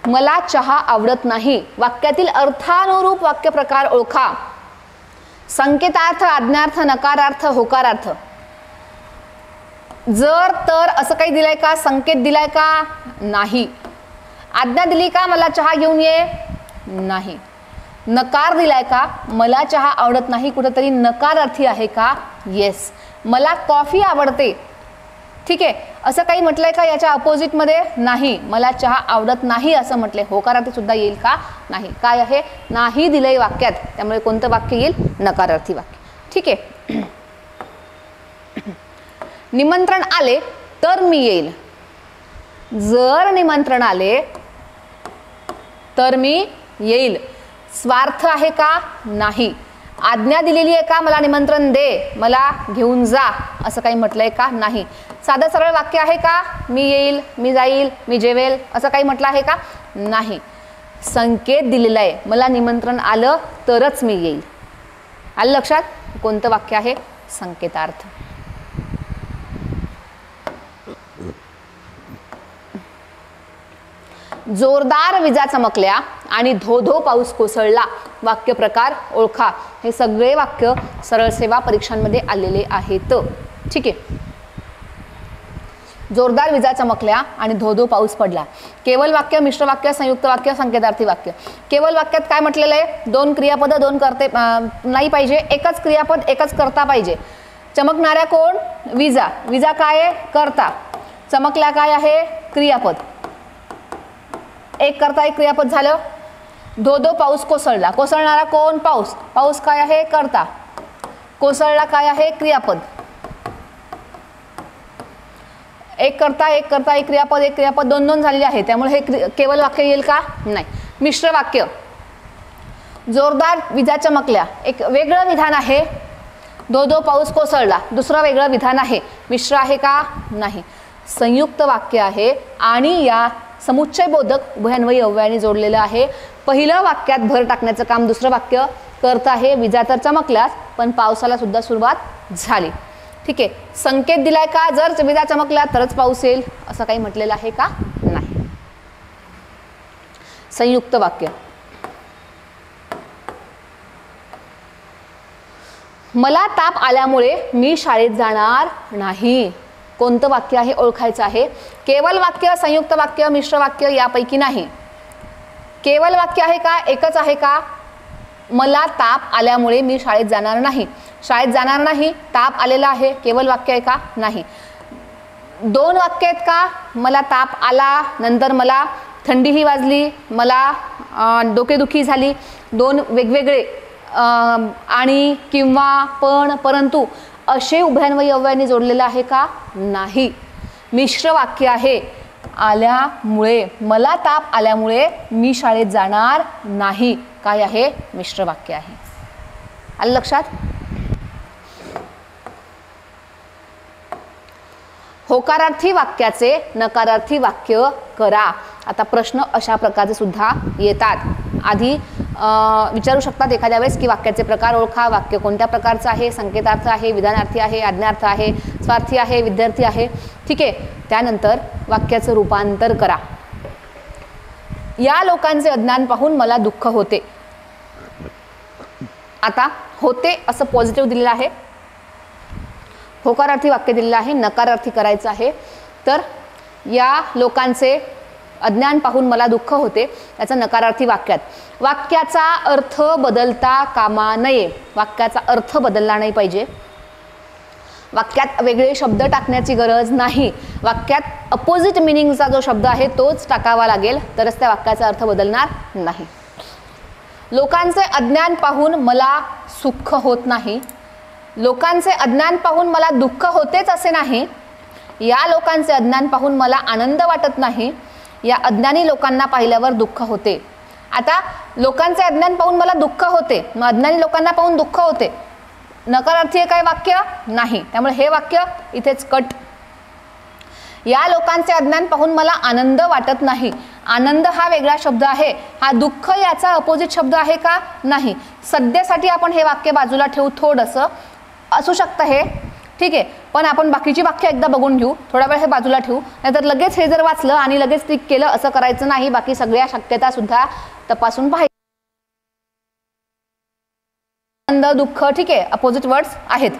मला चहा आवडत नाही. वाक्यातील अर्थानुरूप वाक्य प्रकार ओळखा. संकेतार्थ, आज्ञार्थ, नकारार्थ, होकारार्थ. जर तर असं काही दिलंय का? संकेत दिलाय का? नाही. आज्ञा दिली का? मला चहा घेऊन ये? नाही. नकार दिलाय का? मला चहा आवडत नाही कुठेतरी नकारार्थी आहे का? येस. मला कॉफी आवडते, ठीक आहे, असं काही म्हटलंय का याच्या अपोजिट मध्ये? नाही. मला चहा आवडत नाही असं म्हटलंय, होकारार्थी सुद्धा येईल का? नाही. काय आहे? नाही दिलंय वाक्यात, त्यामुळे कोणतं वाक्य येईल? नकारार्थी वाक्य. ठीक आहे. निमंत्रण आले तर मी येईल. जर निमंत्रण आले तर मी येईल. स्वार्थ आहे का? नाही. आज्ञा दिलेली आहे का? मला निमंत्रण दे, मला घेऊन जा, असं काही म्हटलंय का? नाही. साधं सरळ वाक्य आहे का? मी येईल, मी जाईल, मी जेवेल, असं काही म्हटलं आहे का? नाही. संकेत दिलेला आहे, मला निमंत्रण आलं तरच मी येईल. आलं लक्षात? कोणतं वाक्य आहे? संकेतार्थ. जोरदार विजा चमकल्या आणि धो धो पाऊस कोसळला. वाक्य प्रकार ओळखा. हे सगळे वाक्य सरळ सेवा परीक्षांमध्ये आलेले आहेत. ठीक आहे. जोरदार विजा चमकल्या आणि धो धो पाऊस पडला. केवल वाक्य, मिश्र वाक्य, संयुक्त वाक्य, संकेतार्थी वाक्य. केवल वाक्यात काय म्हटलेलं आहे? दोन क्रियापद, दोन कर्ते नाही पाहिजे, एकच क्रियापद, एकच कर्ता पाहिजे. चमकणाऱ्या कोण? विजा. विजा काय आहे? कर्ता. चमकल्या काय आहे? क्रियापद. एक कर्ता, एक क्रियापद झालं. धो धो पाऊस कोसळला. कोसळणारा कोण? पाऊस. पाऊस काय आहे? कर्ता. कोसळला काय आहे? क्रियापद. एक कर्ता, एक कर्ता, एक क्रियापद, एक क्रियापद, दोन दोन झालेले आहे, त्यामुळे हे केवल वाक्य येईल का? नाही. मिश्र वाक्य. जोरदार विजा चमकल्या, एक वेगळं विधान आहे. धो धो पाऊस कोसळला, दुसरं वेगळं विधान आहे. मिश्र आहे का? नाही. संयुक्त वाक्य आहे आणि या समुच्चय बोधक उभयान्वयी अव्ययाने जोडलेलं आहे. पहिलं वाक्यात भर टाकण्याचं काम दुसरं वाक्य करत आहे. विजा तर चमकल्यास, पण पावसाला सुद्धा सुरुवात झाली. ठीक आहे. संकेत दिलाय का? जर विजा चमकल्या तरच पाऊस येईल, असं काही म्हटलेलं आहे का? नाही. संयुक्त वाक्य. मला ताप आल्यामुळे मी शाळेत जाणार नाही. कोणतं वाक्य आहे? ओळखायचं आहे. केवल वाक्य, संयुक्त वाक्य, मिश्र वाक्य यापैकी नाही. केवल वाक्य आहे का? एकच आहे का? मला ताप आल्यामुळे मी शाळेत जाणार नाही. शाळेत जाणार नाही, ताप आलेला आहे, केवल वाक्य आहे का? नाही. दोन वाक्य आहेत का? मला ताप आला, नंतर मला थंडीही वाजली, मला डोकेदुखी झाली. दोन वेगवेगळे आणि, किंवा, पण, परंतु असे उभयान्वयी अव्ययाने जोडलेलं आहे का? नाही. मिश्र वाक्य आहे. आल्यामुळे, मला ताप आल्यामुळे मी शाळेत जाणार नाही. काय आहे? मिश्र वाक्य आहे. आलं लक्षात? होकारार्थी वाक्याचे नकारार्थी वाक्य करा. आता प्रश्न अशा प्रकारचे सुद्धा येतात. आधी विचारू शकतात एखाद्या वेळेस की वाक्याचे प्रकार ओळखा. वाक्य कोणत्या प्रकारचं आहे? संकेतार्थ आहे, विधानार्थी आहे, आज्ञार्थ आहे, स्वार्थी आहे, विद्यार्थी आहे. ठीक आहे. त्यानंतर वाक्याचं रूपांतर करा. या लोकांचे अज्ञान पाहून मला दुःख होते. आता होते असं पॉझिटिव्ह दिलेलं आहे, होकारार्थी वाक्य दिलेलं आहे, नकारार्थी करायचं आहे. तर या लोकांचे अज्ञान पाहून मला दुःख होते याचं नकारार्थी वाक्यात. वाक्याचा अर्थ बदलता कामा नये. वाक्याचा अर्थ बदलला नाही पाहिजे. वाक्यात वेगळे शब्द टाकण्याची गरज नाही. वाक्यात अपोजिट मिनिंगचा जो शब्द आहे तोच टाकावा लागेल, तरच त्या वाक्याचा अर्थ बदलणार नाही. लोकांचे अज्ञान पाहून मला सुख होत नाही. लोकांचे अज्ञान पाहून मला दुःख होतेच असे नाही. या लोकांचे अज्ञान पाहून मला आनंद वाटत नाही. या अज्ञानी लोकांना पाहिल्यावर दुःख होते. आता लोकांचे अज्ञान पाहून मला दुःख होते, मग अज्ञानी लोकांना पाहून दुःख होते, नकारार्थी आहे काय वाक्य? नाही. त्यामुळे हे वाक्य इथेच कट. या लोकांचे अज्ञान पाहून मला आनंद वाटत नाही. आनंद हा वेगळा शब्द आहे, हा दुःख याचा अपोजिट शब्द आहे का? नाही. सध्यासाठी आपण हे वाक्य बाजूला ठेवू, थोडंसं असू शकतं हे, ठीक आहे. पण आपण बाकीची वाक्य एकदा बघून घेऊ, थोडा वेळ हे बाजूला ठेवू, नाहीतर लगेच हे जर वाचलं आणि लगेच टिक केलं असं करायचं नाही. बाकी सगळ्या शक्यता सुद्धा तपासून पाहायचं. आनंद, दुःख, ठीक आहे, अपोजिट वर्ड्स आहेत.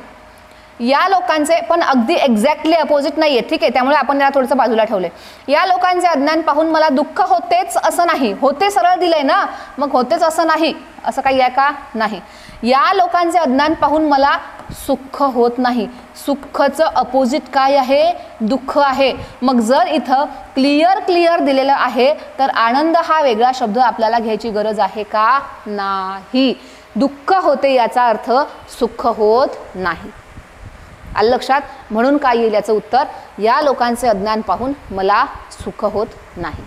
या लोकांचे पण अगदी एक्झॅक्टली अपोजिट नाही आहेत, ठीक आहे. त्यामुळे आपण याला थोडंसं बाजूला ठेवले. या लोकांचे अज्ञान पाहून मला दुःख होतेच असं नाही. होते सरळ दिलंय ना, मग होतेच असं नाही असं काही आहे का? नाही. या लोकांचे अज्ञान पाहून मला सुख होत नाही. सुखचं अपोजिट काय आहे? दुःख आहे. मग जर इथं क्लिअर दिलेलं आहे तर आनंद हा वेगळा शब्द आपल्याला घ्यायची गरज आहे का? नाही. दुःख होते याचा अर्थ सुख होत नाही. आलं लक्षात? म्हणून काय येईल याचं उत्तर? या लोकांचे अज्ञान पाहून मला सुख होत नाही.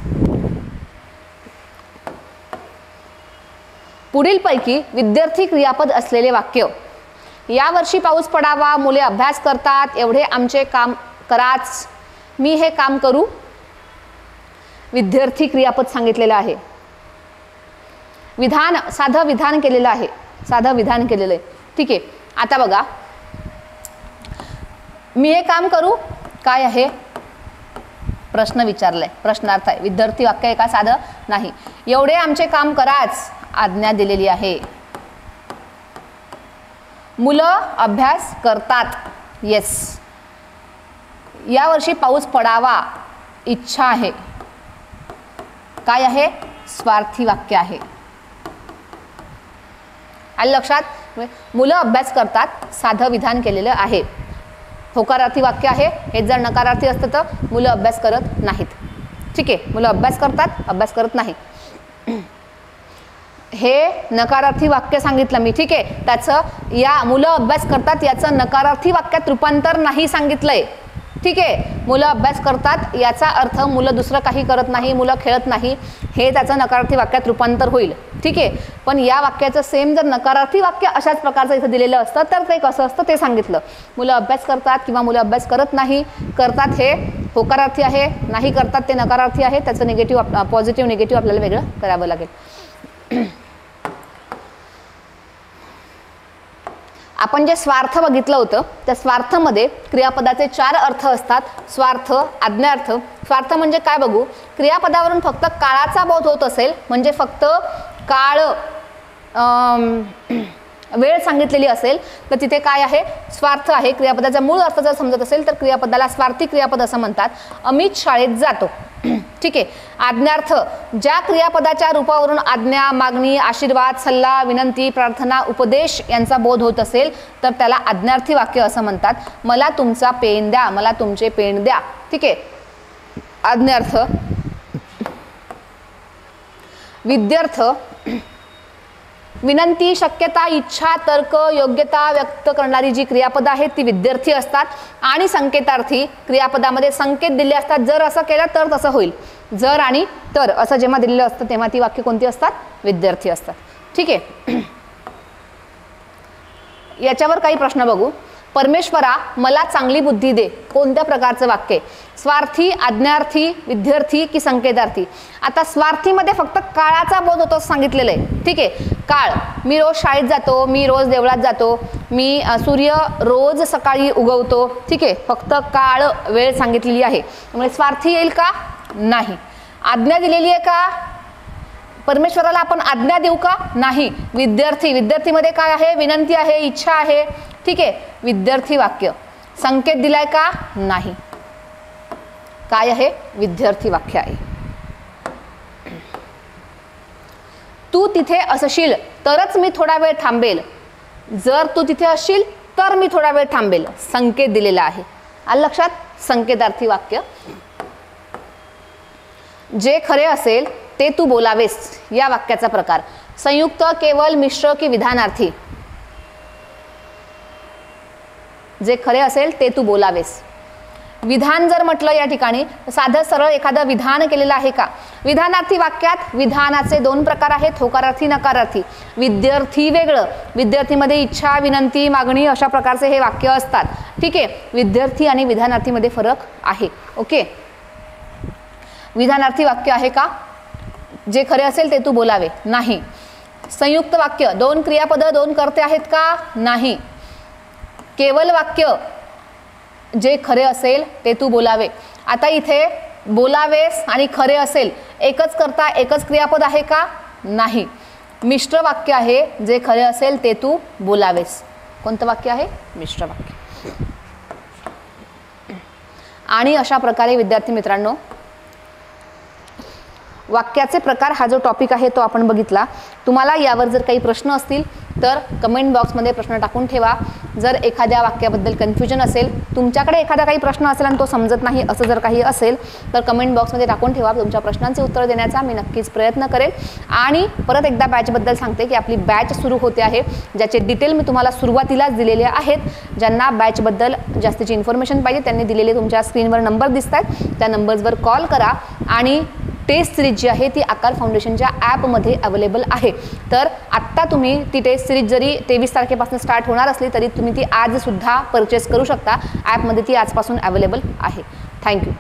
पुढीलपैकी विद्यार्थी क्रियापद असलेले वाक्य. या वर्षी पाऊस पडावा, मुले अभ्यास करतात, एवढे आमचे काम कराच, मी हे काम करू. विद्यार्थी क्रियापद सांगितलेलं आहे. विधान, साधं विधान केलेलं आहे, साधं विधान केलेलं आहे, ठीक आहे. आता बघा, मी हे काम करू काय आहे? प्रश्न विचारलाय, प्रश्नार्थ आहे. विद्यार्थी वाक्य आहे का? साधं नाही. एवढे आमचे काम कराच, आज्ञा दिलेली आहे. मुलं अभ्यास करतात, येस. या वर्षी पाऊस पडावा, इच्छा आहे, काय आहे? स्वार्थी वाक्य आहे. आलं लक्षात? मुलं अभ्यास करतात, साधं विधान केलेलं आहे. होकारार्थी वाक्य आहे. हे जर नकारार्थी असतं तर मुलं अभ्यास करत नाहीत, ठीक आहे. मुलं अभ्यास करतात, अभ्यास करत नाही. हे नकारार्थी वाक्य सांगितलं मी, ठीक आहे. त्याचं या मुलं अभ्यास करतात याचं नकारार्थी वाक्यात रूपांतर नाही सांगितलंय, ठीक आहे. मुलं अभ्यास करतात याचा अर्थ मुलं दुसरं काही करत नाही, मुलं खेळत नाही, हे त्याचं नकारार्थी वाक्यात रूपांतर होईल, ठीक आहे. पण या वाक्याचं सेम जर नकारार्थी वाक्य अशाच प्रकारचं इथं दिलेलं असतं तर ते कसं असतं ते सांगितलं. मुलं अभ्यास करतात किंवा मुलं अभ्यास करत नाही. करतात हे होकारार्थी आहे, नाही करतात ते नकारार्थी आहे. त्याचं निगेटिव्ह, पॉझिटिव्ह निगेटिव्ह आपल्याला वेगळं करावं लागेल. आपण जे स्वार्थ बघितलं होतं त्या स्वार्थमध्ये क्रियापदाचे 4 अर्थ असतात. स्वार्थ, आज्ञार्थ. स्वार्थ म्हणजे काय बघू? क्रियापदावरून फक्त काळाचा बोध होत असेल, म्हणजे फक्त काळ, वेळ सांगितलेली असेल तर तिथे काय आहे? स्वार्थ आहे. क्रियापदाचा मूळ अर्थ जर समजत असेल तर क्रियापदाला स्वार्थी क्रियापद असं म्हणतात. अमित शाळेत जातो, ठीक आहे. आज्ञार्थ, ज्या क्रियापदाच्या रूपावरून आज्ञा, मागणी, आशीर्वाद, सल्ला, विनंती, प्रार्थना, उपदेश यांचा बोध होत असेल तर त्याला आज्ञार्थी वाक्य असं म्हणतात. मला तुमचा पेन द्या, मला तुमचे पेन द्या, ठीक आहे. आज्ञार्थ. विद्यार्थ, विनंती, शक्यता, इच्छा, तर्क, योग्यता व्यक्त करणारी जी क्रियापदं आहेत ती विद्यार्थी असतात. आणि संकेतार्थी, क्रियापदामध्ये संकेत दिले असतात, जर असं केलं तर तसं होईल. जर आणि तर असं जेव्हा दिलेलं असतं तेव्हा ती वाक्य कोणती असतात? विद्यार्थी असतात, ठीक आहे. याच्यावर काही प्रश्न बघू. परमेश्वरा मला चांगली बुद्धी दे, कोणत्या प्रकारचं वाक्य? स्वार्थी, आज्ञार्थी, विद्यार्थी की संकेतार्थी? आता स्वार्थीमध्ये फक्त काळाचा बोध होतो सांगितलेलं आहे, ठीक आहे. काळ, मी रोज शाळेत जातो, मी रोज देवळात जातो, मी सूर्य रोज सकाळी उगवतो, ठीक आहे. फक्त काळ, वेळ सांगितलेली आहे, त्यामुळे स्वार्थी येईल का? नाही. आज्ञा दिलेली आहे का? परमेश्वराला आपण आज्ञा देऊ का? नाही. विद्यार्थी, विद्यार्थीमध्ये काय आहे? विनंती आहे, इच्छा आहे. ठीक आहे, विद्यार्थी वाक्य. संकेत दिलाय का? नाही. काय आहे? विद्यार्थी वाक्य आहे. तू तिथे असशील तरच मी थोडा वेळ थांबेल. जर तू तिथे असशील तर मी थोडा वेळ थांबेल. संकेत दिलेला आहे. आलं लक्षात? संकेतार्थी वाक्य. जे खरे असेल ते तू बोलावेस या वाक्याचा प्रकार. संयुक्त, केवल, मिश्र की विधानार्थी? जे खरे असेल ते तू बोलावेस. विधान जर म्हटलं या ठिकाणी साधं सरळ एखादं विधान केलेलं आहे का? विधानार्थी वाक्यात विधानाचे दोन प्रकार आहेत, होकारार्थी, नकारार्थी. विद्यार्थी वेगळं, विद्यार्थीमध्ये इच्छा, विनंती, मागणी अशा प्रकारचे हे वाक्य असतात. ठीक आहे, विद्यार्थी आणि विधानार्थीमध्ये फरक आहे. ओके, विधानार्थी वाक्य आहे का? जे खरे असेल ते तू बोलावे? नाही. संयुक्त वाक्य, दोन क्रियापद, दोन कर्ते आहेत का? नाही. केवल वाक्य, जे खरे असेल ते तू बोलावे. आता इथे बोलावेस आणि खरे असेल एकच कर्ता, एकच क्रियापद आहे का? नाही. मिश्र वाक्य आहे, जे खरे असेल ते तू बोलावेस. कोणतं वाक्य आहे? मिश्र वाक्य. आणि अशा प्रकारे विद्यार्थी मित्रांनो, वाक्याचे प्रकार हा जो टॉपिक आहे तो आपण बघितला. तुम्हाला यावर जर काही प्रश्न असतील तर कमेंट बॉक्समध्ये प्रश्न टाकून ठेवा. जर एखाद्या वाक्याबद्दल कन्फ्युजन असेल, तुमच्याकडे एखादा काही प्रश्न असेल आणि तो समजत नाही असं जर काही असेल तर कमेंट बॉक्समध्ये टाकून ठेवा. तुमच्या प्रश्नांचे उत्तर देण्याचा मी नक्कीच प्रयत्न करेन. आणि परत एकदा बॅचबद्दल सांगते की आपली बॅच सुरू होते आहे, ज्याचे डिटेल मी तुम्हाला सुरुवातीलाच दिलेले आहेत. ज्यांना बॅचबद्दल जास्तीची इन्फॉर्मेशन पाहिजे त्यांनी दिलेले तुमच्या स्क्रीनवर नंबर दिसत आहेत, त्या नंबर्सवर कॉल करा. आणि टेस्ट सिरीज जी आहे ती आकार फाउंडेशनच्या ॲपमध्ये अवेलेबल आहे. तर आत्ता तुम्ही ती टेस्ट सिरीज जरी 23 तारखेपासून स्टार्ट होणार असली तरी तुम्ही ती आजसुद्धा परचेस करू शकता. ॲपमध्ये ती आजपासून अवेलेबल आहे. थँक्यू.